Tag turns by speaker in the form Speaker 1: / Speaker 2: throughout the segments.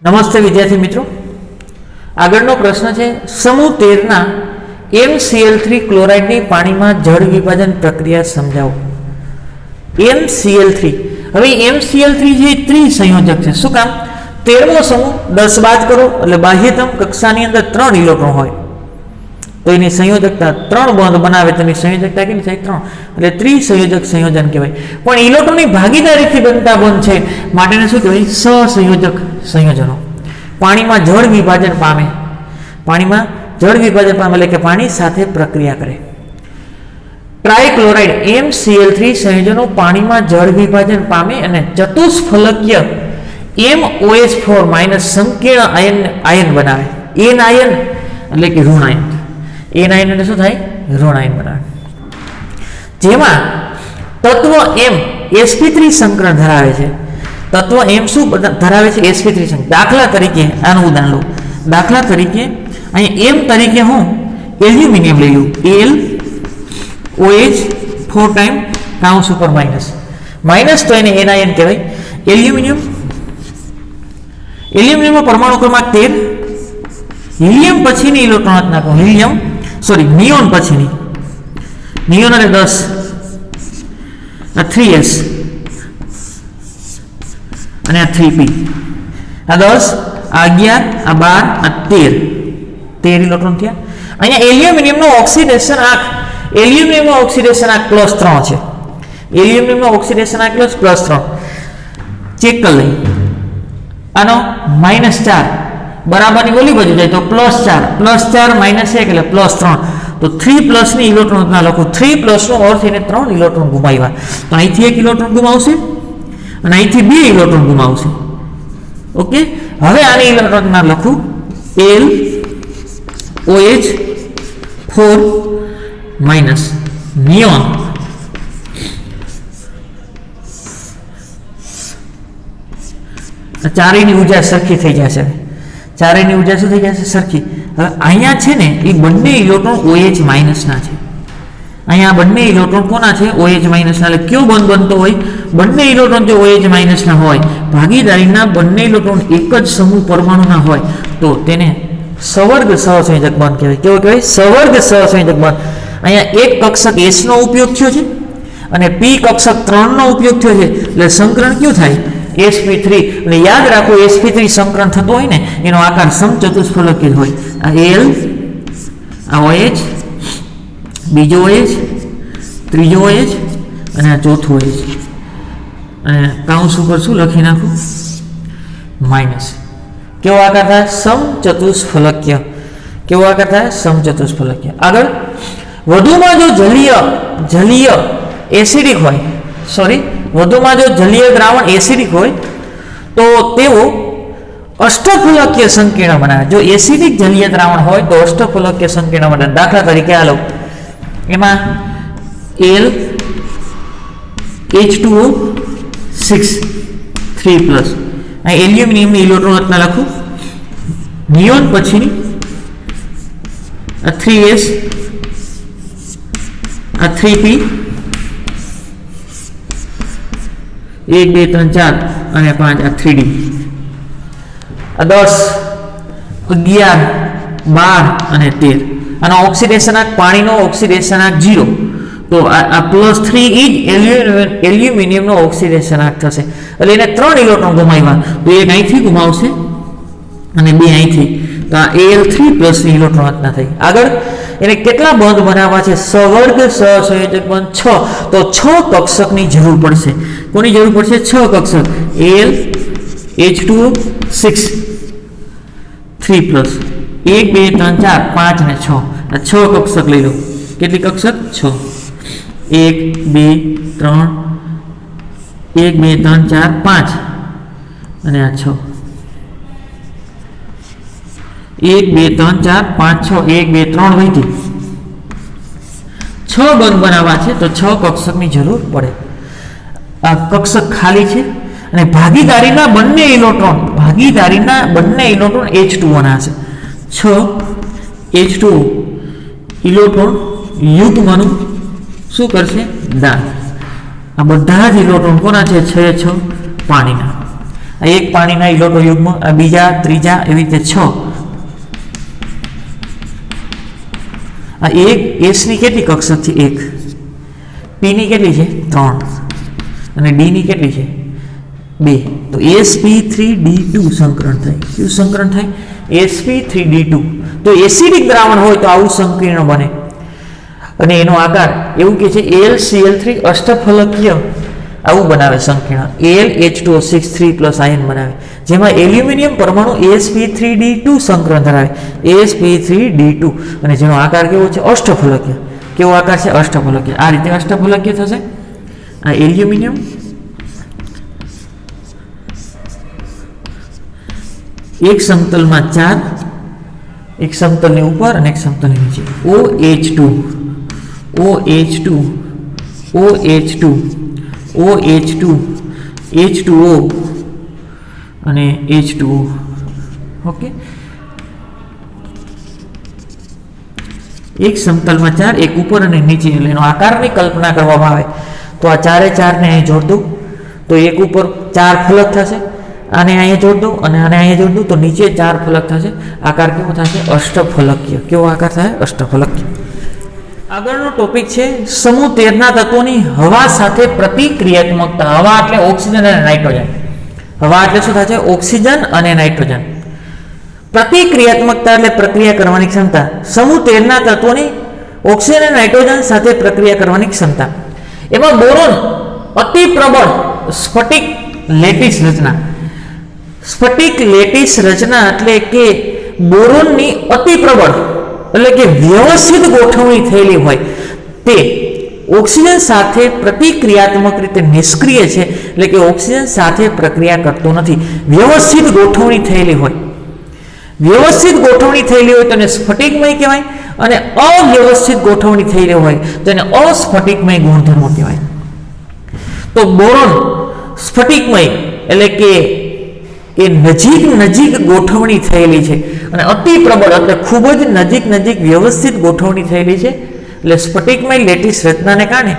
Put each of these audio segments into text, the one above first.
Speaker 1: નમસ્તે વિદ્યાર્થી મિત્રો, આગળનો પ્રશ્ન છે સમૂહ 13 ના MCl3 ક્લોરાઇડની પાણીમાં જળ વિભાજન પ્રક્રિયા સમજાવો. MCl3, હવે MCl3 જે ત્રિસંયોજક છે. શું કામ? 13મો સમૂહ 10 બાદ કરો એટલે બાહ્યતમ કક્ષાની અંદર 3 ઇલેક્ટ્રોન હોય તો એની સંયોજકતા 3 બોન્ડ બનાવે તો એની સંયોજકતા કેટલી થાય? 3. એટલે ત્રિસંયોજક સંયોજન કહેવાય. પણ ઇલેક્ટ્રોનની ભાગીદારીથી બનતા બોન્ડ છે માટેને શું કહેવાય? સહસંયોજક સંયોજનો. પાણીમાં જળ વિભાજન પામે, પાણીમાં જળ વિભાજન પામે એટલે કે પાણી સાથે પ્રક્રિયા કરે. ટ્રાયક્લોરાઇડ MCl3 સંયોજનો પાણીમાં જળ વિભાજન પામે અને ચતુષ્ફલકીય MOH4- સંકીર્ણ આયન બનાવે. એન આયન એટલે કે ઋણ આયન. એન આયન એટલે શું થાય? ઋણ આયન બનાવે. જેમાં તત્વ M sp3 સંકરણ ધરાવે છે. તત્વ M શું ધરાવે છે? sp3 સંકરણ. દાખલા તરીકે આનું ઉદાહરણ લો. દાખલા તરીકે અહીં M તરીકે હું એલ્યુમિનિયમ લઈ લઉં. LOH4 ટાઈમ કાઉન્સ ઉપર માઇનસ તો એને એન આયન કહેવાય. એલ્યુમિનિયમનો પરમાણુ ક્રમાંક 13. હિલિયમ પછીની ઇલેક્ટ્રોન નાખો. નિયોન પછીની. નિયોન એટલે 10, આ 3s અને આ 3p. આ 10, આ 11, આ 12, આ 13 ઇલેક્ટ્રોન થયા. અહીંયા એલ્યુમિનિયમનો ઓક્સિડેશન આંક, એલ્યુમિનિયમનો ઓક્સિડેશન આંક +3 છે. એલ્યુમિનિયમનો ઓક્સિડેશન આંક +3 ચેક કરી લઈએ. આનો -4 બરાબરની ઓલી બાજુ જાય તો +4 -1 એટલે +3 તો 3+ ની ઇલેક્ટ્રોન ના લખો. 3+ નો અર્થ એને 3 ઇલેક્ટ્રોન ગુમાવ્યા તો અહીંથી 1 ઇલેક્ટ્રોન ગુમાવશે અને અહીંથી 2 ઇલેક્ટ્રોન ગુમાવશે. ઓકે, હવે આની ઇલેક્ટ્રોન ના લખું LOH4- નિયોન. ચારેયની ઉર્જા સરખી થઈ જશે. ચારેયની ઉર્જા શું થઈ જશે? સરખી. હવે અહીંયા છે ને એ બંને ઇલેક્ટ્રોન OH- ના છે. અહીંયા બંને ઇલેક્ટ્રોન કોના છે? OH- ના. એટલે કયો બંધ બનતો હોય? બંને ઇલેક્ટ્રોન જો OH- ના હોય, ભાગીદારીના બંને ઇલેક્ટ્રોન એક જ સમૂહ પરમાણુના હોય તો તેને સવર્ગ સહસંયોજક બંધ કહેવાય. કેવો કહેવાય? સવર્ગ સહસંયોજક બંધ. અહીંયા એક કક્ષક S નો ઉપયોગ થયો છે અને P કક્ષક 3 નો ઉપયોગ થયો છે એટલે સંકરણ કયું થાય? sp3. એટલે યાદ રાખો sp3 સંકરણ થતું હોય ને એનો આકાર સમચતુષ્ફલકીય હોય. આ L, આ OH, બીજો OH, ત્રીજો OH અને આ ચોથો OH. અને કાઉન્સ ઉપર શું લખી નાખું? માઇનસ. કેવો આકાર થાય? સમચતુષ્ફલકીય. કેવો આકાર થાય? સમચતુષ્ફલકીય. આગળ વધુમાં જો જલીય એસિડિક હોય, વધુમાં જો જલીય દ્રાવણ એસિડિક હોય તો તેઓ અષ્ટફલકીય સંકીર્ણ બનાવે. જો એસિડિક જલીય દ્રાવણ હોય તો અષ્ટફલકીય સંકીર્ણ બનાવે. દાખલા તરીકે આ લો, એમાં LH2O 6 3+. અહીં એલ્યુમિનિયમની ઇલેક્ટ્રોન રચના લખું. નિયોન પછીની આ 3s, આ 3p, 1 2 3 4 અને 5 આ 3d. આ 10 11 12 અને 13. આનો ઓક્સિડેશન આંક, પાણીનો ઓક્સિડેશન આંક 0 તો આ +3 ઇજ એલ્યુમિનિયમનો ઓક્સિડેશન આંક થશે. એટલે એને 3 ઇલેક્ટ્રોન ગુમાવ્યા તો એક અહીંથી ગુમાવશે અને 2 અહીંથી. તો આ Al3+ ની ઇલેક્ટ્રોન રચના થઈ. આગળ એને કેટલા બંધ બનાવવા છે? સવર્ગ સહસંયોજક બંધ 6. તો 6 કક્ષકની જરૂર પડશે. કોની જરૂર પડશે? 6 કક્ષક. LH2O 6 3+, 1 2 3 4 5 અને 6. આ 6 કક્ષક લઈ લો. કેટલી કક્ષક? 6. 1 2 3 1 2 3 4 5 અને આ 6. 1 2 3 4 5 6 1 2 3 વધી 6 બંધ બનાવવા છે તો 6 કક્ષકની જરૂર પડે. આ કક્ષક ખાલી છે અને ભાગીદારીના બંને ઇલેક્ટ્રોન H2O ના હશે. 6 H2O ઇલેક્ટ્રોન યુગ્મનું શું કરશે? દાન. આ બધા જ ઇલેક્ટ્રોન કોના છે? 6 પાણીના. આ એક પાણીના ઇલેક્ટ્રો યુગ્મ, આ બીજા, ત્રીજા, એવી રીતે 6. આ એક એસની કેટલી કક્ષક છે? 1. પીની કેટલી છે? 3. અને ડીની કેટલી છે? 2. તો sp3d2 સંકરણ થાય. કયું સંકરણ થાય? sp3d2. તો એસિડિક દ્રાવણ હોય તો આવું સંકીર્ણ બને અને એનો આકાર એવું કે છે AlCl3 અષ્ટફલકીય આવું બનાવે સંકીર્ણ. AlH2O6 3+ આયન બનાવે, જેમાં એલ્યુમિનિયમ પરમાણુ sp3d2 સંકરણ ધરાવે, sp3d2, અને જેનો આકાર કેવો છે? અષ્ટફલકીય. કેવો આકાર છે? અષ્ટફલકીય. આ રીતે અષ્ટફલકીય થશે. આ એલ્યુમિનિયમ એક સમતલમાં 4, એક સમતલની ઉપર અને એક સમતલની નીચે. OH2 OH2 OH2 OH2 H2O અને H2O. ઓકે, એક સમતલમાં 4, એક ઉપર અને નીચે. એટલે એનો આકારની કલ્પના કરવામાં આવે તો આ 4 ને અહીં જોડ દઉં તો એક ઉપર 4 ફલક થશે, આને અહીંયા જોડ દઉં અને આને અહીંયા જોડ દઉં તો નીચે 4 ફલક થશે. આકાર કેવો થશે? અષ્ટફલકીય. કેવો આકાર થાય? અષ્ટફલકીય. આગળનો ટોપિક છે સમૂહ 13ના તત્વોની હવા સાથે પ્રતિક્રિયાત્મકતા. હવા એટલે ઓક્સિજન અને નાઇટ્રોજન. હવા એટલે શું થશે? ઓક્સિજન અને નાઇટ્રોજન. પ્રતિક્રિયાત્મકતા એટલે પ્રક્રિયા કરવાની ક્ષમતા. સમૂહ 13ના તત્વોની ઓક્સિજન અને નાઇટ્રોજન સાથે પ્રક્રિયા કરવાની ક્ષમતા. એમાં બોરોન અતિ પ્રબળ સ્ફટિક લેટિસ રચના. સ્ફટિક લેટિસ રચના એટલે કે બોરોનની અતિ પ્રબળ એટલે કે વ્યવસ્થિત ગોઠવણી થયેલી હોય તે ઓક્સિજન સાથે પ્રતિક્રિયાત્મક રીતે નિષ્ક્રિય છે, એટલે કે ઓક્સિજન સાથે પ્રક્રિયા કરતો નથી. વ્યવસ્થિત ગોઠવણી થયેલી હોય, વ્યવસ્થિત ગોઠવણી થયેલી હોય તો એને સ્ફટિકમય કહેવાય, અને અવ્યવસ્થિત ગોઠવણી થયેલી હોય તો એને અસ્ફટિકમય ગુણધર્મો કહેવાય. તો બોરોન સ્ફટિકમય એટલે કે નજીક ગોઠવણી થયેલી છે, અને અતિ પ્રબળ એટલે ખૂબ જ નજીક વ્યવસ્થિત ગોઠવણી થયેલી છે. એટલે સ્ફટિકમય લેટિસ રચનાને કારણે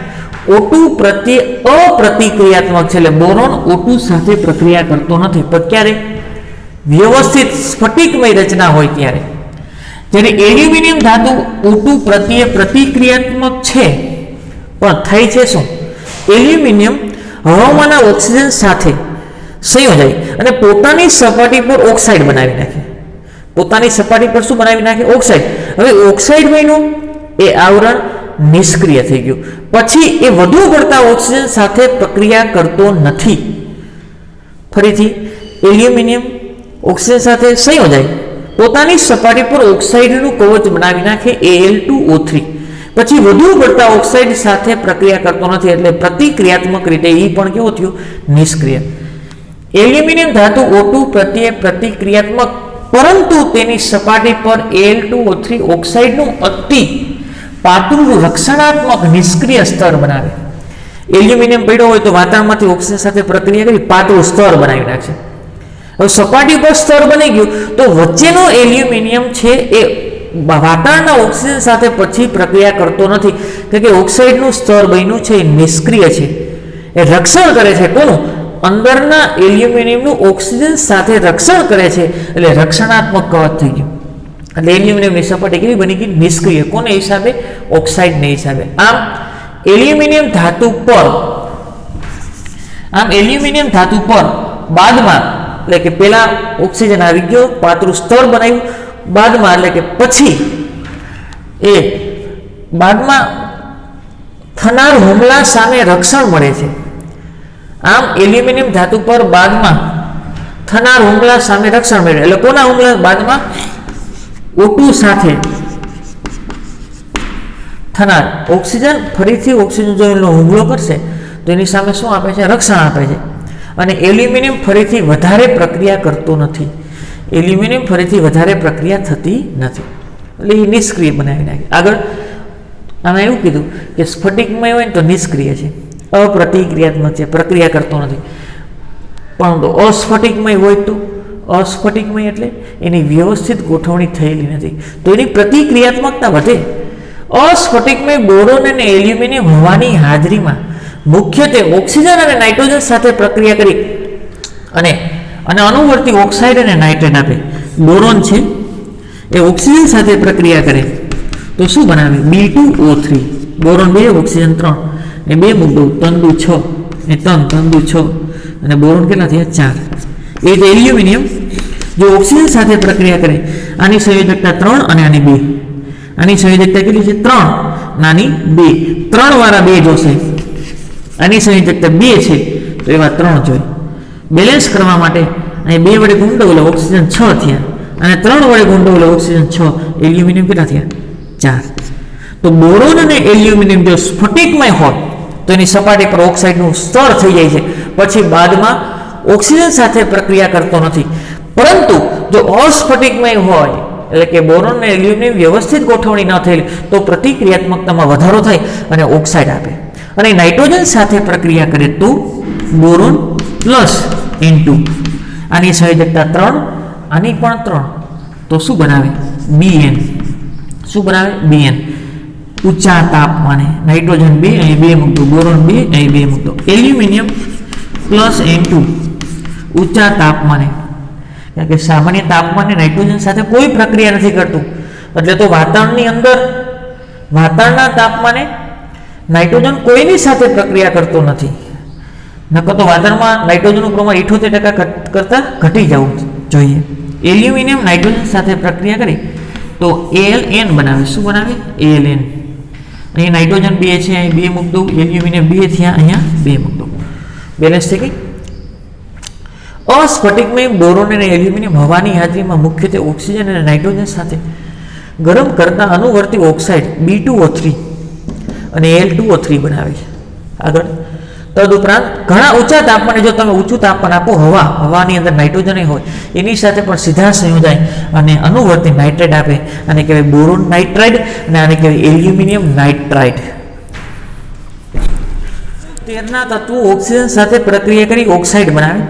Speaker 1: O2 પ્રત્યે અપ્રતિક્રિયાત્મક છે. એટલે બોરોન O2 સાથે પ્રક્રિયા કરતો નથી, પણ ક્યારે? વ્યવસ્થિત સ્ફટિકમય રચના હોય ત્યારે. જ્યારે એલ્યુમિનિયમ ધાતુ O2 પ્રત્યે પ્રતિક્રિયાત્મક છે, પણ થઈ છે શું? એલ્યુમિનિયમ હવામાંના ઓક્સિજન સાથે સંયોજાય અને પોતાની સપાટી પર ઓક્સાઇડ બનાવી નાખે. પોતાની સપાટી પર શું બનાવી નાખે? ઓક્સાઇડ. હવે ઓક્સાઇડ બન્યું એ આવરણ નિષ્ક્રિય થઈ ગયું, પછી એ વધુ પડતા ઓક્સિજન સાથે પ્રક્રિયા કરતો નથી. ફરીથી એલ્યુમિનિયમ ઓક્સિજન સાથે સંયોજાય, પોતાની સપાટી પર ઓક્સાઇડનું કવચ બનાવી નાખે Al2O3, પછી વધુ પડતા ઓક્સાઇડ સાથે પ્રક્રિયા કરતો નથી. એટલે પ્રતિક્રિયાત્મક રીતે એ પણ કેવો થયો? નિષ્ક્રિય. એલ્યુમિનિયમ ધાતુ O2 પ્રત્યે પ્રતિક્રિયાત્મક, પરંતુ તેની સપાટી પર Al2O3 ઓક્સાઇડનું અતિ પાતળું રક્ષણાત્મક નિષ્ક્રિય સ્તર બનાવે. એલ્યુમિનિયમ પડ્યો હોય તો વાતાવરણમાંથી ઓક્સિજન સાથે પ્રક્રિયા કરી પાતળું સ્તર બનાવી નાખશે. હવે સપાટી પર સ્તર બની ગયું તો વચ્ચેનો એલ્યુમિનિયમ છે એ વાતાવરણના ઓક્સિજન સાથે પછી પ્રક્રિયા કરતો નથી, કારણ કે ઓક્સાઇડનું સ્તર બન્યું છે એ નિષ્ક્રિય છે. એ રક્ષણ કરે છે કોનું? અંદરના એલ્યુમિનિયમનું ઓક્સિજન સાથે રક્ષણ કરે છે, એટલે રક્ષણાત્મક કવચ થઈ ગયું. એટલે એલ્યુમિનિયમની સપાટી કેવી બની ગઈ? નિષ્ક્રિય. કોને હિસાબે? ઓક્સાઇડને હિસાબે. આમ એલ્યુમિનિયમ ધાતુ પર બાદમાં એટલે કે પેલા ઓક્સિજન આવી ગયો, પાતળું સ્તર બનાવ્યું, બાદમાં એટલે કે પછી એ બાદમાં થનાર હુમલા સામે રક્ષણ મળે છે. આમ એલ્યુમિનિયમ ધાતુ પર બાદમાં થનાર હુમલા સામે રક્ષણ મેળવે. એટલે કોના હુમલા? બાદમાં O2 સાથે થનાર ઓક્સિજન, ફરીથી ઓક્સિજન જો એનો હુમલો કરશે તો એની સામે શું આપે છે? રક્ષણ આપે છે. અને એલ્યુમિનિયમ ફરીથી વધારે પ્રક્રિયા કરતો નથી. એલ્યુમિનિયમ ફરીથી વધારે પ્રક્રિયા થતી નથી, એટલે એ નિષ્ક્રિય બનાવી નાખે. આગળ આમાં એવું કીધું કે સ્ફટિકમય હોય ને તો નિષ્ક્રિય છે, અપ્રતિક્રિયાત્મક છે, પ્રક્રિયા કરતો નથી. પરંતુ અસ્ફટિકમય હોય તો અસ્ફટિકમય એટલે એની વ્યવસ્થિત ગોઠવણી થયેલી નથી, તો એની પ્રતિક્રિયાત્મકતા વધે. અસ્ફટિકમય બોરોન અને એલ્યુમિનિયમ હવાની હાજરીમાં મુખ્યત્વે ઓક્સિજન અને નાઇટ્રોજન સાથે પ્રક્રિયા કરી અને અને અનુવર્તી ઓક્સાઇડ અને નાઇટ્રેટ આપે. બોરોન છે એ ઓક્સિજન સાથે પ્રક્રિયા કરે તો શું બનાવે? B2O3. બોરોન 2, ઓક્સિજન 3 એ 2 મૂક દઉં, 3 2 6 એ 3 3 2 6 અને બોરોન કેટલા થયા? 4. એ જ એલ્યુમિનિયમ જો ઓક્સિજન સાથે પ્રક્રિયા કરે, આની સંયોજકતા 3 અને આની 2, આની સંયોજકતા કેટલી છે? 3 નાની 2, 3 વાળા 2 જોશે. આની સંયોજકતા 2 છે તો એવા 3 જોઈએ. બેલેન્સ કરવા માટે અહીં 2 વડે ગુણો એટલે ઓક્સિજન 6 થયા અને 3 વડે ગુણો એટલે ઓક્સિજન 6, એલ્યુમિનિયમ કેટલા થયા? 4. તો બોરોન અને એલ્યુમિનિયમ જો સ્ફટિકમય હોય તો એની સપાટી પર ઓક્સાઇડનું સ્તર થઈ જાય છે, પછી બાદમાં ઓક્સિજન સાથે પ્રક્રિયા કરતો નથી. પરંતુ જો અસ્ફટિકમય હોય એટલે કે બોરોન અને એલ્યુમિનિયમ વ્યવસ્થિત ગોઠવણી ન થયેલી તો પ્રતિક્રિયાત્મકતામાં વધારો થાય અને ઓક્સાઇડ આપે. અને નાઇટ્રોજન સાથે પ્રક્રિયા કરે તો બોરોન પ્લસ N2, આની સંયોજકતા 3, આની પણ 3, તો શું બનાવે? Bn. શું બનાવે? Bn. ઊંચા તાપમાને નાઇટ્રોજન 2 અહીં 2 મૂકતો, બોરોન 2 અહીં 2 મૂકતો, એલ્યુમિનિયમ પ્લસ N2 ઊંચા તાપમાને, કારણ કે સામાન્ય તાપમાને નાઇટ્રોજન સાથે કોઈ પ્રક્રિયા નથી કરતું, એટલે તો વાતાવરણની અંદર વાતાવરણના તાપમાને નાઇટ્રોજન કોઈની સાથે પ્રક્રિયા કરતો નથી. નકર તો વાતાવરણમાં નાઇટ્રોજનનું પ્રમાણ 78% કરતાં ઘટી જવું જોઈએ. એલ્યુમિનિયમ નાઇટ્રોજન સાથે પ્રક્રિયા કરી તો AlN બનાવે. શું બનાવે? AlN. અહીં નાઇટ્રોજન 2 છે, અહીં 2 મૂક દઉં, એલ્યુમિનિયમ 2 થયા, અહીંયા 2 મૂક દઉં. બેલેન્સ થઈ ગઈ. અસ્ફટિકમય બોરોન અને એલ્યુમિનિયમ હવાની હાજરીમાં મુખ્યત્વે ઓક્સિજન અને નાઇટ્રોજન સાથે ગરમ કરતા અનુવર્તી ઓક્સાઇડ B2O3 અને Al2O3 બનાવે છે. આગળ તદુપરાંત ઘણા ઊંચા તાપમાને જો તમે ઊંચું તાપમાન આપો, હવાની અંદર નાઇટ્રોજન હોય એની સાથે પણ સીધા સંયોજાય અને અનુવર્તી નાઇટ્રેટ આપે. આને કહેવાય બોરોન નાઇટ્રાઇડ અને આને કહેવાય એલ્યુમિનિયમ નાઇટ્રાઇડ. 13 તત્વો ઓક્સિજન સાથે પ્રક્રિયા કરી ઓક્સાઇડ બનાવે.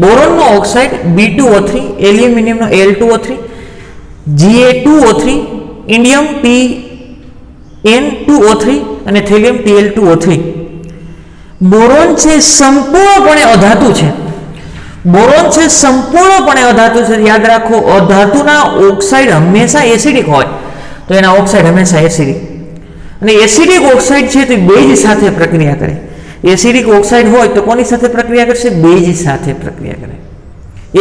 Speaker 1: બોરોનનો oxide B2O3, એલ્યુમિનિયમનો Al2O3, Ga2O3, indium TN2O3 અને થેલિયમ Tl2O3. બોરોન છે સંપૂર્ણપણે અધાતુ છે. બોરોન છે સંપૂર્ણપણે અધાતુ છે. યાદ રાખો, અધાતુના ઓક્સાઇડ હંમેશા એસિડિક હોય તો એના ઓક્સાઇડ હંમેશા એસિડિક. અને એસિડિક ઓક્સાઇડ છે તે બેઝ સાથે પ્રક્રિયા કરે. એસિડિક ઓક્સાઇડ હોય તો કોની સાથે પ્રક્રિયા કરશે? બેઝ સાથે પ્રક્રિયા કરે.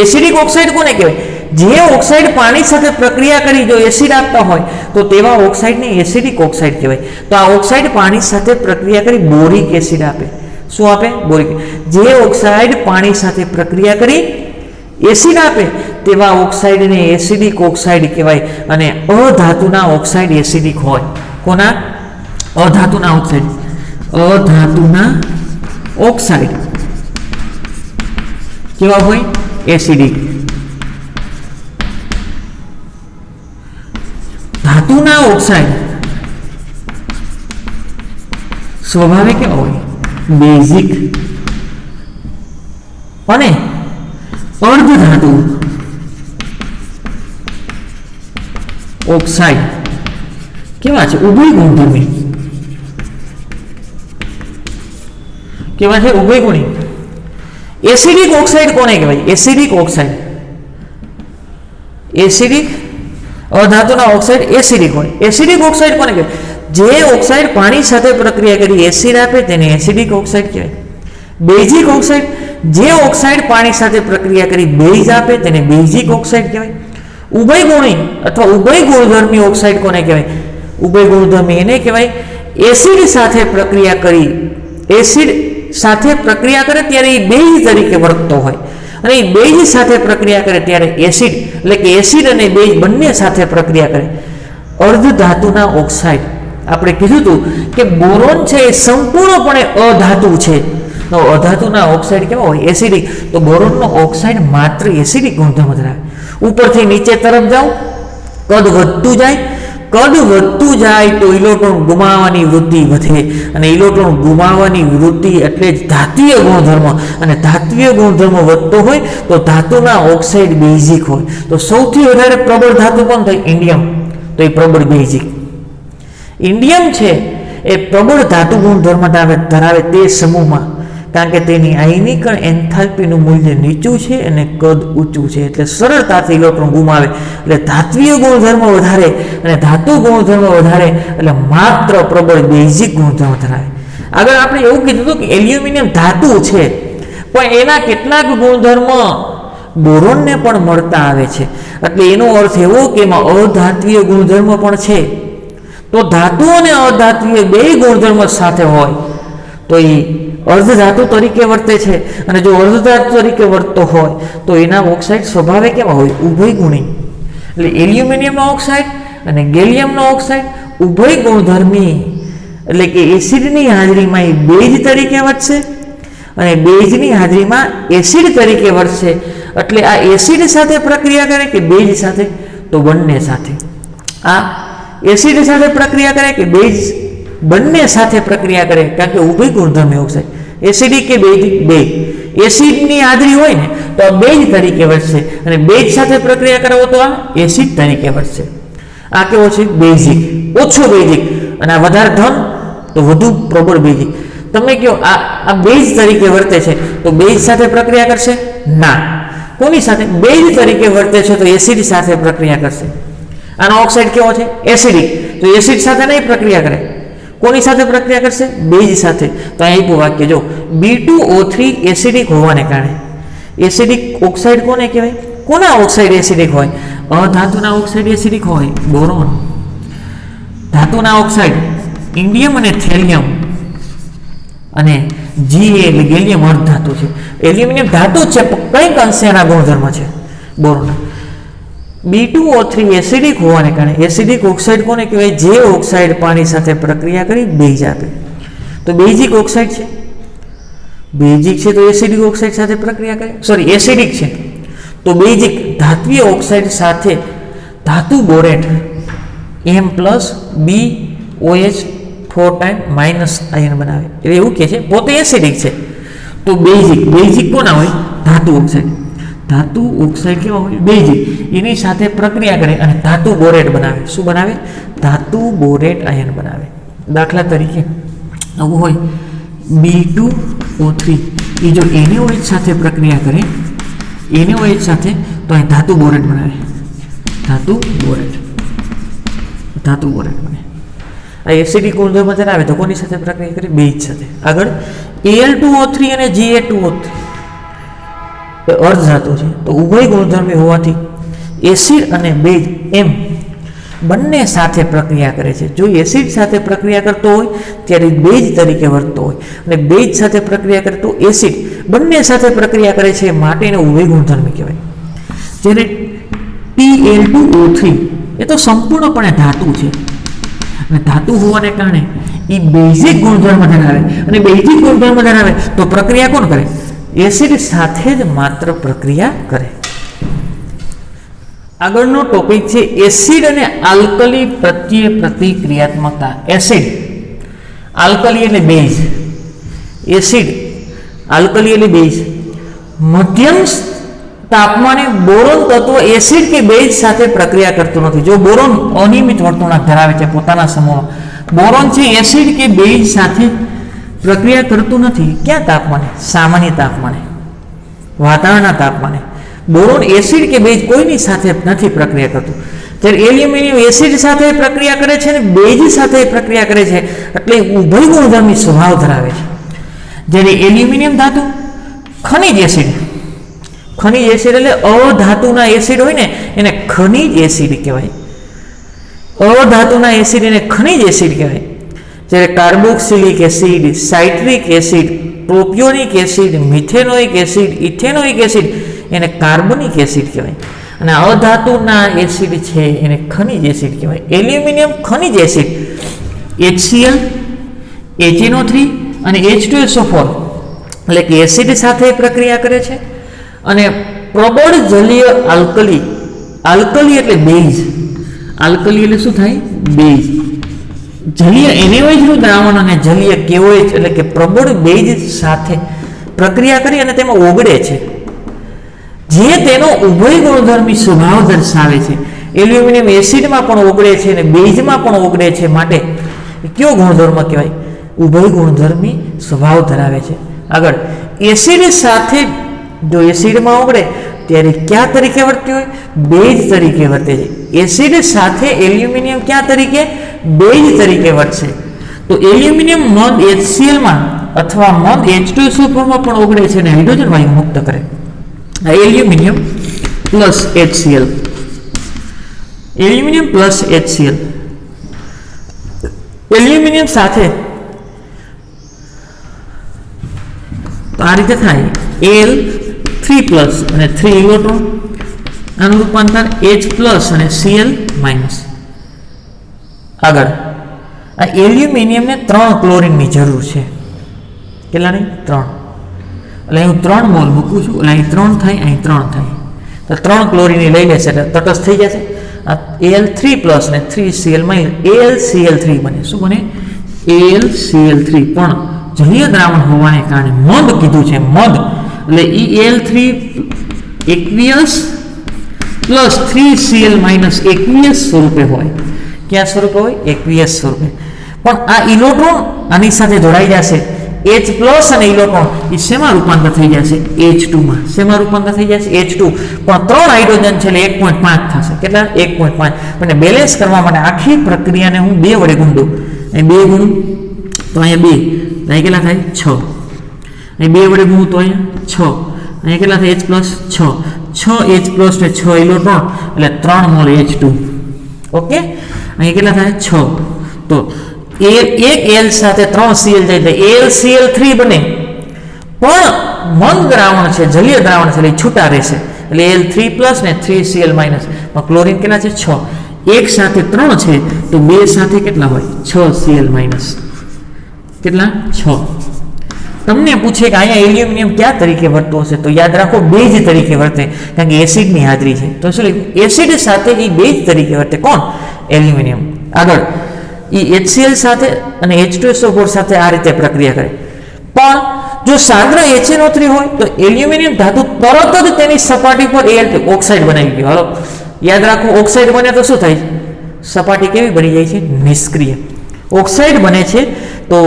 Speaker 1: એસિડિક ઓક્સાઇડ કોને કહેવાય? જે ઓક્સાઇડ પાણી સાથે પ્રક્રિયા કરી જો એસિડ આપતા હોય તો તેવા ઓક્સાઇડને એસિડિક ઓક્સાઇડ કહેવાય. તો આ ઓક્સાઇડ પાણી સાથે પ્રક્રિયા કરી બોરિક એસિડ આપે. શું આપે? બોરિક. જે ઓક્સાઇડ પાણી સાથે પ્રક્રિયા કરી એસિડ આપે તેવા ઓક્સાઇડને એસિડિક ઓક્સાઇડ કહેવાય. અને અધાતુના ઓક્સાઇડ એસિડિક હોય. કોના? અધાતુના ઓક્સાઇડ. અધાતુના ઓક્સાઇડ કેવા હોય? એસિડિક. ધાતુના ઓક્સાઇડ સ્વભાવે કેવા હોય? બેઝિક. અને અર્ધધાતુ ઓક્સાઇડ કેવા છે? ઉભય ગુણધર્મી. કેવા છે? ઉભય ગુણી. એસિડિક ઓક્સાઇડ કોને કહેવાય? Acidic oxide. એસિડિક અધાતુના ઓક્સાઇડ એસિડિક હોય. એસિડિક ઓક્સાઇડ કોને કહેવાય? જે ઓક્સાઇડ પાણી સાથે પ્રક્રિયા કરી એસિડ આપે તેને એસિડિક ઓક્સાઇડ કહેવાય. બેઝિક ઓક્સાઇડ જે ઓક્સાઇડ પાણી સાથે પ્રક્રિયા કરી બેઝ આપે તેને બેઝિક ઓક્સાઇડ કહેવાય. ઉભય ગુણી અથવા ઉભય ગુણધર્મી ઓક્સાઇડ કોને કહેવાય? ઉભય ગુણધર્મી એને કહેવાય એસિડ સાથે પ્રક્રિયા કરી, એસિડ સાથે પ્રક્રિયા કરે ત્યારે એ બેઝ તરીકે વર્તતો હોય અને એ બેઝ સાથે પ્રક્રિયા કરે ત્યારે એસિડ એટલે કે એસિડ અને બેઝ બંને સાથે પ્રક્રિયા કરે. અર્ધધાતુના ઓક્સાઇડ આપણે કીધું હતું કે બોરોન છે એ સંપૂર્ણપણે અધાતુ છે. તો અધાતુના ઓક્સાઇડ કેવા હોય? એસિડિક. તો બોરોનનો ઓક્સાઇડ માત્ર એસિડિક ગુણધર્મ ધરાવે. ઉપરથી નીચે તરફ જાઓ, કદ વધતું જાય. કદ વધતું જાય તો ઇલેક્ટ્રોન ગુમાવવાની વૃત્તિ વધે અને ઇલેક્ટ્રોન ગુમાવવાની વૃત્તિ એટલે જ ધાત્વિય ગુણધર્મ. અને ધાત્વિય ગુણધર્મ વધતો હોય તો ધાતુના ઓક્સાઇડ બેઝિક હોય. તો સૌથી વધારે પ્રબળ ધાતુ કોણ થાય? ઇન્ડિયમ. તો એ પ્રબળ બેઝિક. ઇન્ડિયમ છે એ પ્રબળ ધાતુ ગુણધર્મ ધરાવે તે સમૂહમાં કારણ કે તેની આયનિક એન્થાલ્પીનું મૂલ્ય નીચું છે અને કદ ઊંચું છે, એટલે સરળતાથી ઇલેક્ટ્રોન ગુમાવે. એટલે ધાત્વીય ગુણધર્મ વધારે અને ધાતુ ગુણધર્મ વધારે એટલે માત્ર પ્રબળ બેઝિક ગુણધર્મ ધરાવે. આગળ આપણે એવું કીધું હતું કે એલ્યુમિનિયમ ધાતુ છે, પણ એના કેટલાક ગુણધર્મ બોરોનને પણ મળતા આવે છે. એટલે એનો અર્થ એવો કે એમાં અધાત્વીય ગુણધર્મ પણ છે. તો ધાતુ અને અધાત્વીય બે ગુણધર્મ સાથે હોય તો એ અર્ધધાતુ તરીકે વર્તે છે. અને જો અર્ધધાતુ તરીકે વર્તતો હોય તો એના ઓક્સાઇડ સ્વભાવે કેવા હોય? ઉભય ગુણી. એટલે એલ્યુમિનિયમનો ઓક્સાઇડ અને ગેલિયમનો ઓક્સાઇડ ઉભય ગુણધર્મી, એટલે કે એસિડની હાજરીમાં એ બેઝ તરીકે વર્તશે અને બેઝની હાજરીમાં એસિડ તરીકે વર્તશે. એટલે આ એસિડ સાથે પ્રક્રિયા કરે કે બેઝ સાથે? તો બંને સાથે. આ એસિડ સાથે પ્રક્રિયા કરે કે બેઝ? બંને સાથે પ્રક્રિયા કરે, કારણ કે ઉભય ગુણધર્મી ઓક્સાઇડ એસિડિક કે બેઝિક? બે. એસિડની હાજરી હોય ને તો આ બેઝ તરીકે વર્તશે અને બેઝ સાથે પ્રક્રિયા કરાવો તો આ એસિડ તરીકે વર્તશે. આ કેવો છે? બેઝિક. ઓછો બેઝિક. અને આ વધારે ધન તો વધુ પ્રબળ બેઝિક. તમે કહો આ બેઝ તરીકે વર્તે છે તો બેઝ સાથે પ્રક્રિયા કરશે? ના. કોની સાથે? બેઝ તરીકે વર્તે છે તો એસિડ સાથે પ્રક્રિયા કરશે. આનો ઓક્સાઇડ કેવો છે? એસિડિક. તો એસિડ સાથે નહીં પ્રક્રિયા કરે. કોની સાથે પ્રક્રિયા કરશે? બેઝ સાથે. તો અહીં આપ્યું વાક્ય જો, B2O3 એસિડિક હોવાને કારણે. એસિડિક ઓક્સાઇડ કોને કહેવાય? કોના ઓક્સાઇડ એસિડિક હોય? અધાતુના ઓક્સાઇડ એસિડિક હોય, બોરોન. ધાતુના ઓક્સાઇડ ઇન્ડિયમ અને થેલિયમ અને Ga એટલે ગેલિયમ અર્ધધાતુ છે. એલ્યુમિનિયમ ધાતુ છે પણ કંઈક અંશે એના ગુણધર્મ છે બોરોન. B2O3 એસિડિક હોવાને કારણે એસિડિક ઓક્સાઇડ કોને કહેવાય? જે ઓક્સાઇડ પાણી સાથે પ્રક્રિયા કરી બેઝ આપે. તો બેઝિક ઓક્સાઇડ છે. બેઝિક છે તો એસિડિક ઓક્સાઇડ સાથે પ્રક્રિયા કરે. સોરી, એસિડિક છે તો બેઝિક ધાત્વીય ઓક્સાઇડ સાથે ધાતુ બોરેટ M+BOH 4 ટાઈમ માઇનસ આયન બનાવે. એટલે એવું કહે છે પોતે એસિડિક છે તો બેઝિક કોના હોય? ધાતુ ઓક્સાઇડ. ધાતુ ઓક્સાઇડ કેવા હોય? બેઝિક. એની સાથે પ્રક્રિયા કરે અને ધાતુ બોરેટ બનાવે. શું બનાવે? ધાતુ બોરેટ આયન બનાવે. દાખલા તરીકે આવું હોય B2O3, એ જો NaOH સાથે પ્રક્રિયા કરે, NaOH સાથે, તો અહીં ધાતુ બોરેટ બનાવે. ધાતુ બોરેટ બને. આ એસિડિક ગુણધર્મ ધરાવે તો કોની સાથે પ્રક્રિયા કરે? બેઝ સાથે. આગળ Al2O3 અને Ga2O3 એ અર્ધધાતુ છે તો ઉભય ગુણધર્મી હોવાથી એસિડ અને બેઝ એમ બંને સાથે પ્રક્રિયા કરે છે. જો એસિડ સાથે પ્રક્રિયા કરતો હોય ત્યારે બેઝ તરીકે વર્તતો હોય અને બેઝ સાથે પ્રક્રિયા કરે તો એસિડ. બંને સાથે પ્રક્રિયા કરે છે માટે એને ઉભય ગુણધર્મી કહેવાય. જ્યારે Tl2O3 એ તો સંપૂર્ણપણે ધાતુ છે અને ધાતુ હોવાને કારણે એ બેઝિક ગુણધર્મ ધરાવે અને બેઝિક ગુણધર્મ ધરાવે તો પ્રક્રિયા કોણ કરે? એસિડ સાથે જ માત્ર પ્રક્રિયા કરે. આગળનો ટોપિક છે એસિડ અને આલ્કલી પ્રત્યે પ્રતિક્રિયાત્મકતા. એસિડ, આલ્કલી એટલે બેઝ. એસિડ, આલ્કલી એટલે બેઝ. મધ્યમ તાપમાને બોરોન તત્વ એસિડ કે બેઝ સાથે પ્રક્રિયા કરતું નથી. જો બોરોન અનિયમિત વર્તણૂક ધરાવે છે પોતાના સમૂહમાં, બોરોન છે એસિડ કે બેઝ સાથે પ્રક્રિયા કરતું નથી. ક્યાં તાપમાને? સામાન્ય તાપમાને, વાતાવરણના તાપમાને. બોરોન એસિડ કે બેઝ કોઈની સાથે નથી પ્રક્રિયા કરતું. જ્યારે એલ્યુમિનિયમ એસિડ સાથે પ્રક્રિયા કરે છે અને બેઝ સાથે પ્રક્રિયા કરે છે એટલે ઉભય ગુણધર્મી સ્વભાવ ધરાવે છે. જ્યારે એલ્યુમિનિયમ ધાતુ ખનિજ એસિડ એટલે અધાતુના એસિડ હોય ને એને ખનિજ એસિડ કહેવાય. અધાતુના એસિડ એને ખનિજ એસિડ કહેવાય. જ્યારે carboxylic acid, citric acid, propionic acid, methanoic acid, ethanoic acid એને કાર્બોનિક એસિડ કહેવાય. અને અધાતુના એસિડ છે એને ખનિજ એસિડ કહેવાય. એલ્યુમિનિયમ ખનિજ એસિડ HCl, HNO3 અને H2SO4 એટલે કે એસિડ સાથે પ્રક્રિયા કરે છે અને પ્રબળ જલીય આલ્કલી એટલે બેઝ. આલ્કલી એટલે શું થાય? બેઝ. જલીય NaOH નું દ્રાવણ અને જલીય KOH એટલે કે પ્રબળ બેઝ સાથે પ્રક્રિયા કરી અને તેમાં ઓગળે છે, જે તેનો ઉભય ગુણધર્મી સ્વભાવ દર્શાવે છે. એલ્યુમિનિયમ એસિડમાં પણ ઓગળે છે અને બેઝમાં પણ ઓગળે છે માટે કયો ગુણધર્મ કહેવાય? ઉભય ગુણધર્મી સ્વભાવ ધરાવે છે. આગળ એસિડ સાથે જો એસિડમાં ઓગળે ત્યારે ક્યાં તરીકે વર્તી હોય? બેઝ તરીકે વર્તે છે. એસિડ સાથે એલ્યુમિનિયમ ક્યાં તરીકે? બેઝ તરીકે વર્તશે. તો એલ્યુમિનિયમ નોંધ HCl માં અથવા નોંધ H2SO4 માં પણ ઓગળે છે અને હાઇડ્રોજન વાયુ મુક્ત કરે. આ aluminium plus HCl, aluminium plus HCl, aluminium સાથે તો આ રીતે થાય Al3+ અને 3 ઇલેક્ટ્રોન, આનું રૂપાંતર H+ અને Cl-. આગળ આ એલ્યુમિનિયમને 3 ક્લોરીનની જરૂર છે. કેટલાની? 3. એટલે હું 3 મોલ મૂકું છું, એટલે અહીં 3 થાય, અહીં 3 થાય, તો 3 ક્લોરીન લઈ લેશે એટલે તટસ્થ થઈ જશે. આ Al3+ અને 3Cl- AlCl3 બને. શું બને? AlCl3. પણ જલીય દ્રાવણ હોવાને કારણે મધ કીધું છે, મધ એટલે Al3 aqueous plus 3Cl- aqueous સ્વરૂપે હોય. ક્યાં સ્વરૂપે હોય? aqueous સ્વરૂપે. પણ આ ઇલેક્ટ્રોન આની સાથે જોડાઈ જશે, H+ અને ઇલેક્ટ્રોન એ શેમાં રૂપાંતર થઈ જશે? H2 માં. શેમાં રૂપાંતર થઈ જશે? H2. પણ 3 હાઇડ્રોજન છે એટલે 1.5 થશે. કેટલા? 1.5. અને બેલેન્સ કરવા માટે આખી પ્રક્રિયાને હું 2 વડે ગુંડું. અહીં 2 ગુણું તો અહીંયા 2, અહીં કેટલા થાય? 6. અહીં 2 વડે ગુણું તો અહીંયા 6. અહીંયા કેટલા થાય? H+, 6 H+ ને 6 ઇલેક્ટ્રોન એટલે 3 મોલ H2. ઓકે, અહીંયા કેટલા થાય? 6. તો એક L સાથે 3 Cl જાય એટલે AlCl3 બને. પણ મંદ દ્રાવણ છે, જલીય દ્રાવણ છે એટલે છૂટા રહેશે એટલે Al3+ ને 3Cl-. ક્લોરીન કેટલા છે? 6. એક સાથે 3 છે તો 2 સાથે કેટલા હોય? 6 Cl-. કેટલા? 6. તમને પૂછે કે અહીંયા એલ્યુમિનિયમ ક્યાં તરીકે વર્તતો હશે, તો યાદ રાખો બેઝ તરીકે વર્તે, કારણ કે એસિડની હાજરી છે. તો શું એસિડ સાથે એ બેઝ તરીકે વર્તે. કોણ? એલ્યુમિનિયમ. આગળ એ HCl સાથે અને H2SO4 સાથે આ રીતે પ્રક્રિયા કરે. પણ જો સાંદ્ર HNO3 હોય તો એલ્યુમિનિયમ ધાતુ તરત જ તેની સપાટી પર ઓક્સાઇડ બનાવી ગયો. હાલો યાદ રાખો, ઓક્સાઇડ બને તો શું થાય? સપાટી કેવી બની જાય છે? નિષ્ક્રિય. ઓક્સાઇડ બને છે તો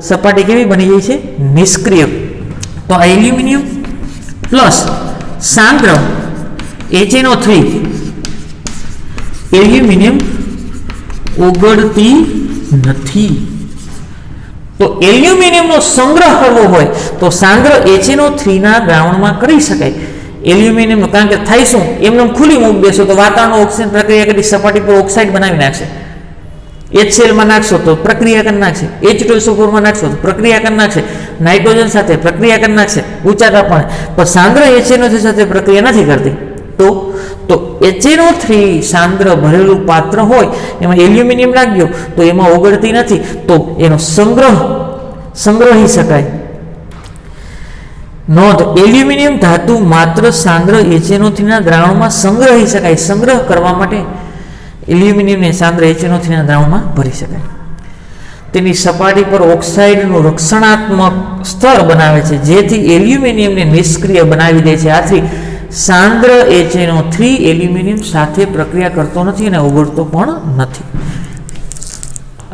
Speaker 1: સપાટી કેવી બની જાય છે? નિષ્ક્રિય. તો આ એલ્યુમિનિયમ પ્લસ સાંદ્ર HNO3 એલ્યુમિનિયમ ઓગળતી નથી. તો એલ્યુમિનિયમનો સંગ્રહ કરવો હોય તો સાંદ્ર HNO3 ના દ્રાવણમાં કરી શકાય. એલ્યુમિનિયમનો, કારણ કે થાય શું? એમને ખુલ્લી મૂકી દેશો તો વાતાવરણ ઓક્સિજન પ્રક્રિયા કરી સપાટી પર ઓક્સાઇડ બનાવી નાખશે. HCl માં નાખશો તો પ્રક્રિયા કરી નાખશે, H2SO4 માં નાખશો તો પ્રક્રિયા કરી નાખશે, નાઇટ્રોજન સાથે પ્રક્રિયા કરી નાખશે ઊંચા તાપમાને. પણ સાંદ્ર HNO3 સાથે પ્રક્રિયા નથી કરતી. તો HNO3 સાંદ્ર ભરેલું પાત્ર હોય એમાં એલ્યુમિનિયમ નાખ્યો તો એમાં ઓગળતી નથી, તો એનો સંગ્રહી શકાય. નોંધ, એલ્યુમિનિયમ ધાતુ માત્ર સાંદ્ર HNO3 ના દ્રાવણમાં સંગ્રહી શકાય. સંગ્રહ કરવા માટે એલ્યુમિનિયમને સાંદ્ર HNO3 ના દ્રાવણમાં ભરી શકાય. તેની સપાટી પર ઓક્સાઇડનું રક્ષણાત્મક સ્તર બનાવે છે જેથી એલ્યુમિનિયમને નિષ્ક્રિય બનાવી દે છે. આથી સાંદ્ર HNO3 એલ્યુમિનિયમ સાથે પ્રક્રિયા કરતો નથી અને ઓગળતો પણ નથી.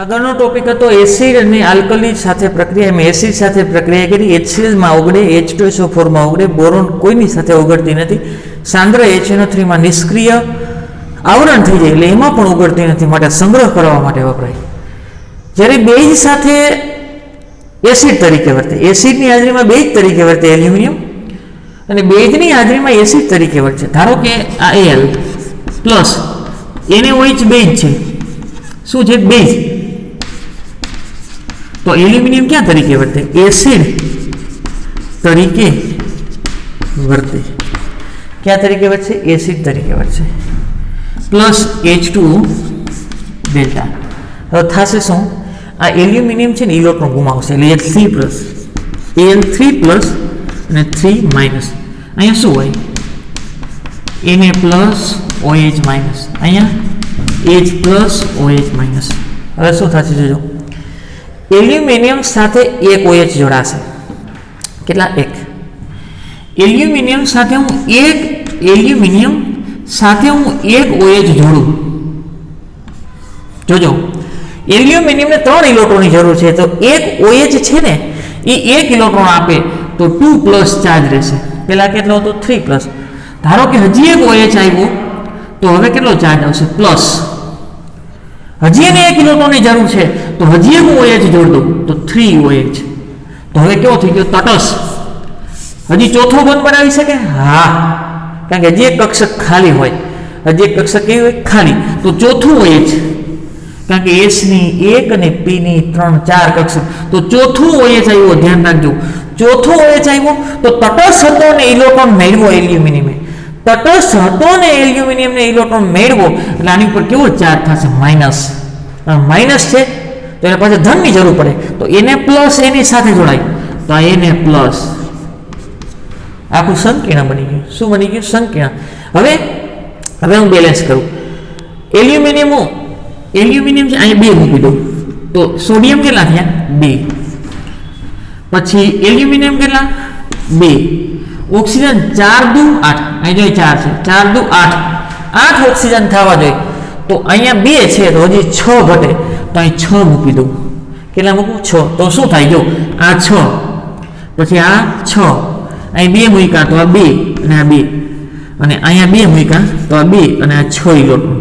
Speaker 1: આગળનો ટોપિક હતો એસિડ અને આલ્કલી સાથે પ્રક્રિયા. એમ એસિડ સાથે પ્રક્રિયા કરી HCl માં ઓગળે, H2SO4 માં ઓગળે, બોરોન કોઈની સાથે ઓગળતી નથી. સાંદ્ર HNO3 માં નિષ્ક્રિય આવરણ થઈ જાય એટલે એમાં પણ ઓગળતી નથી, માટે સંગ્રહ કરવા માટે વપરાય. જ્યારે બેઝ સાથે એસિડ તરીકે વર્તે, એસિડની હાજરીમાં બેઝ તરીકે વર્તે એલ્યુમિનિયમ અને બેઝની હાજરીમાં એસિડ તરીકે વર્તે. ધારો કે આ Al પ્લસ NaOH બેઝ છે. શું છે? બેઝ. તો એલ્યુમિનિયમ ક્યાં તરીકે વર્તે? એસિડ તરીકે વર્તે. ક્યાં તરીકે વર્તે? એસિડ તરીકે વર્તે. Plus H2O delta. હવે થશે શું? આ એલ્યુમિનિયમ છે ને ઇલેક્ટ્રોન ગુમાવશે એટલે Al3+ અને 3- અહીંયા શું હોય? Na+OH-. અહીંયા H+OH-. હવે શું થશે જોજો, એલ્યુમિનિયમ સાથે એક OH જોડાશે. કેટલા? 1. એલ્યુમિનિયમ સાથે હું એક OH જોડું. જોજો, એલ્યુમિનિયમને 3 ઇલેક્ટ્રોનની જરૂર છે તો એક OH છે ને એ 1 ઇલેક્ટ્રોન આપે તો 2 પ્લસ ચાર્જ રહેશે. પહેલા કેટલો હતો 3 પ્લસ. ધારો કે હજી એક OH આવ્યો તો હવે કેટલો ચાર્જ આવશે પ્લસ. હજી એને 1 ઇલેક્ટ્રોનની જરૂર છે તો હજી એક OH જોડ દઉં તો 3 OH. તો હવે કેવો થઈ ગયો તટસ્થ. હજી ચોથો બંધ બનાવી શકે? હા, કારણ કે હજી એક કક્ષક ખાલી હોય. હજી એક કક્ષક કેવી હોય? ખાલી. તો ચોથું OH, કારણ કે S ની 1 અને P ની 3 4 કક્ષક, તો ચોથું OH આવ્યો. ધ્યાન રાખજો, ચોથો OH આવ્યો તો તટસ્થ હતો ને ઇલેક્ટ્રોન મેળવો એલ્યુમિનિયમે. તટસ્થ હતો ને એલ્યુમિનિયમને ઇલેક્ટ્રોન મેળવો એટલે આની ઉપર કેવો ચાર્જ થશે? માઇનસ. માઇનસ છે તો એને પાછળ ધનની જરૂર પડે તો એને પ્લસ એની સાથે જોડાય તો આ એને પ્લસ. આખું સંકીર્ણ બની ગયું. શું બની ગયું? સંકીર્ણ. હવે હું બેલેન્સ કરું. એલ્યુમિનિયમ છે અહીંયા 2 મૂકી દઉં તો સોડિયમ કેટલા થયા? 2. પછી એલ્યુમિનિયમ કેટલા? 2. ઓક્સિજન 4 દુ 8. અહીં જો 4 છે, 4 દુ 8. 8 ઓક્સિજન થવા જોઈએ તો અહીંયા 2 છે તો હજી 6 ઘટે તો અહીં 6 મૂકી દઉં. કેટલા મૂકું? 6. તો શું થાય? જો આ 6 પછી આ 6, અહીં 2 મૂક્યા તો આ 2 અને આ 2, અને અહીંયા 2 મૂક્યા તો આ 2 અને આ 6 ઇલેક્ટ્રોન.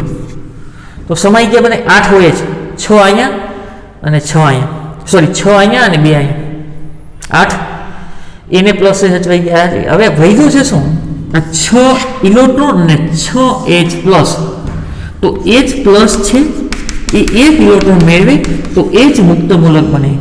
Speaker 1: તો સમાઈ ગયા બધા 8 હોય છે. 6 અહીંયા અને 6 અહીંયા, સોરી 6 અહીંયા અને 2 અહીંયા, 8. એને પ્લસ સચવાઈ ગયા. હવે વધ્યું છે શું? આ 6 ઇલેક્ટ્રોન અને 6 H પ્લસ. તો H પ્લસ છે એ 1 ઇલેક્ટ્રોન મેળવે તો H મુક્ત મૂલક બને.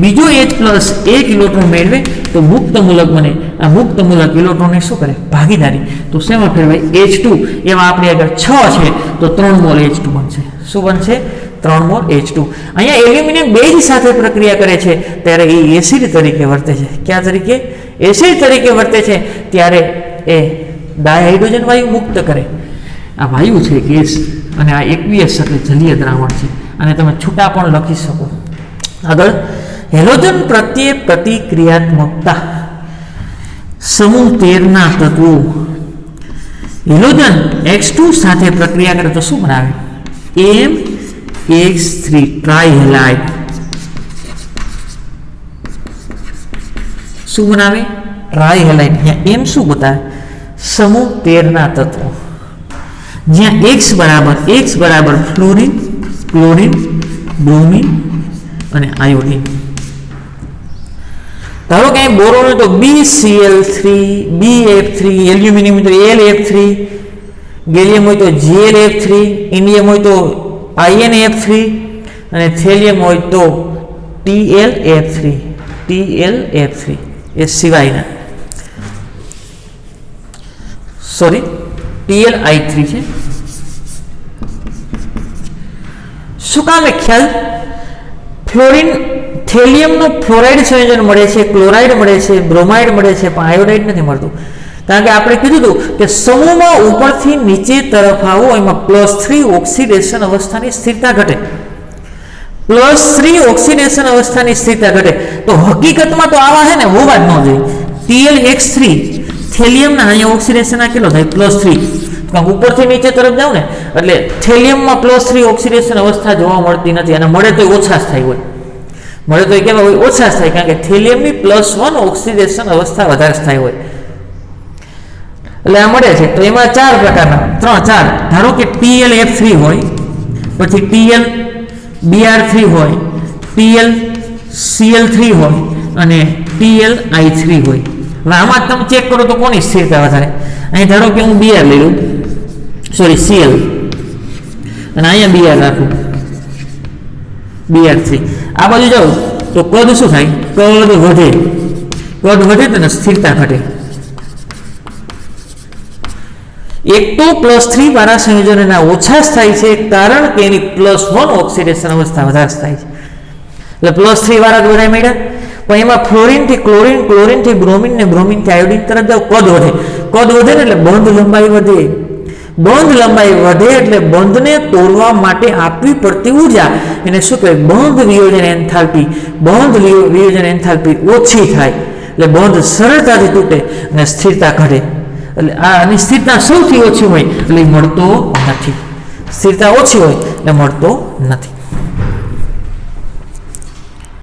Speaker 1: બીજો H પ્લસ 1 ઇલેક્ટ્રોન મેળવે તો મુક્ત મૂલક બને. આ મુક્ત મૂલક ઇલેક્ટ્રોનને શું કરે? ભાગીદારી. તો શેમાં ફેરવાય? H2. એમાં આપણે આગળ 6 છે તો 3 મોલ H2 બનશે. શું બનશે? 3 મોલ H2. અહીંયા એલ્યુમિનિયમ 2 જ સાથે પ્રક્રિયા કરે છે ત્યારે એ એસિડ તરીકે વર્તે છે. ક્યાં તરીકે? એસિડ તરીકે વર્તે છે ત્યારે એ ડાયહાઇડ્રોજન વાયુ મુક્ત કરે. આ વાયુ છે ગેસ, અને આ એકવીએસ એટલે જલીય દ્રાવણ છે, અને તમે છૂટા પણ લખી શકો. આગળ હેલોજન પ્રત્યે પ્રતિક્રિયાત્મકતા. સમૂહ 13 ના તત્વો. હેલોજન X2 સાથે પ્રક્રિયા કરે તો શું બનાવે? MX3 ટ્રાયહેલાઇડ. શું બનાવે? ટ્રાયહેલાઇડ. અહીંયા M શું બતાવે? સમૂહ 13 ના તત્વો. જ્યાં X બરાબર ફ્લોરિન, ક્લોરિન, બ્રોમિન અને આયોડિન. ધારો કે બોરોન હોય તો BCl3, BF3, એલ્યુમિનિયમ હોય તો LF3, ગેલિયમ હોય તો GLF3, ઇન્ડિયમ હોય તો INF3 અને થેલિયમ હોય તો TLF3 એ સિવાયના, સોરી TLI3 છે. શું કામ એ ખ્યાલ? ફ્લોરિન થેલિયમનું ફ્લોરાઇડ સંયોજન મળે છે, ક્લોરાઇડ મળે છે, બ્રોમાઇડ મળે છે, પણ આયોડાઇડ નથી મળતું. કારણ કે આપણે કીધું હતું કે સમૂહમાં ઉપરથી નીચે તરફ આવો એમાં +3 ઓક્સિડેશન અવસ્થાની સ્થિરતા ઘટે. +3 ઓક્સિડેશન અવસ્થાની સ્થિરતા ઘટે. તો હકીકતમાં તો આવા છે ને હોવા જ ન જોઈએ. TLX3 થેલિયમના અહીંયા ઓક્સિડેશન આ કેટલો થાય? +3. કારણ ઉપરથી નીચે તરફ જાવ ને એટલે થેલિયમમાં +3 ઓક્સિડેશન અવસ્થા જોવા મળતી નથી, અને મળે તો ઓછા જ થાય હોય. મળે તો કેવા હોય? ઓછા જ થાય, કારણ કે થેલિયમની +1 ઓક્સિડેશન અવસ્થા વધારે થાય હોય. એટલે આ મળે છે તો એમાં 4 પ્રકારના 4 ધારો કે TLF3 હોય, પછી TLBr3 હોય, TLCl3 હોય અને TLI3 હોય. હવે આમાં તમે ચેક કરો તો કોની સ્થિરતા વધારે? અહીં ધારો કે હું Br લઈ લઉં, સોરી Cl, અને અહીંયા Br રાખું, Br3. આ બાજુ જાઉં તો કદ શું થાય? કદ વધે તો સ્થિરતા ઘટે. એક તો +3 વાળા સંયોજનોના ઓછા થાય છે, કારણ કે એની +1 ઓક્સિડેશન અવસ્થા વધારે થાય છે. એટલે +3 વાળા બધા મળ્યા, પણ એમાં ફ્લોરિનથી ક્લોરિન, ક્લોરિનથી બ્રોમિન ને બ્રોમિનથી આયોડિન તરફ જાવ, કદ વધે ને એટલે બંધ લંબાઈ વધે. બંધ લંબાઈ વધે એટલે બંધને તોડવા માટે આપવી પડતી ઉર્જા એને શું કહેવાય? બંધ વિયોજન એન્થાલ્પી. બંધ વિયોજન એન્થાલ્પી ઓછી થાય એટલે બંધ સરળતાથી તૂટે અને સ્થિરતા ઘટે. એટલે આની સ્થિરતા સૌથી ઓછી હોય એટલે મળતો નથી. સ્થિરતા ઓછી હોય એટલે મળતો નથી.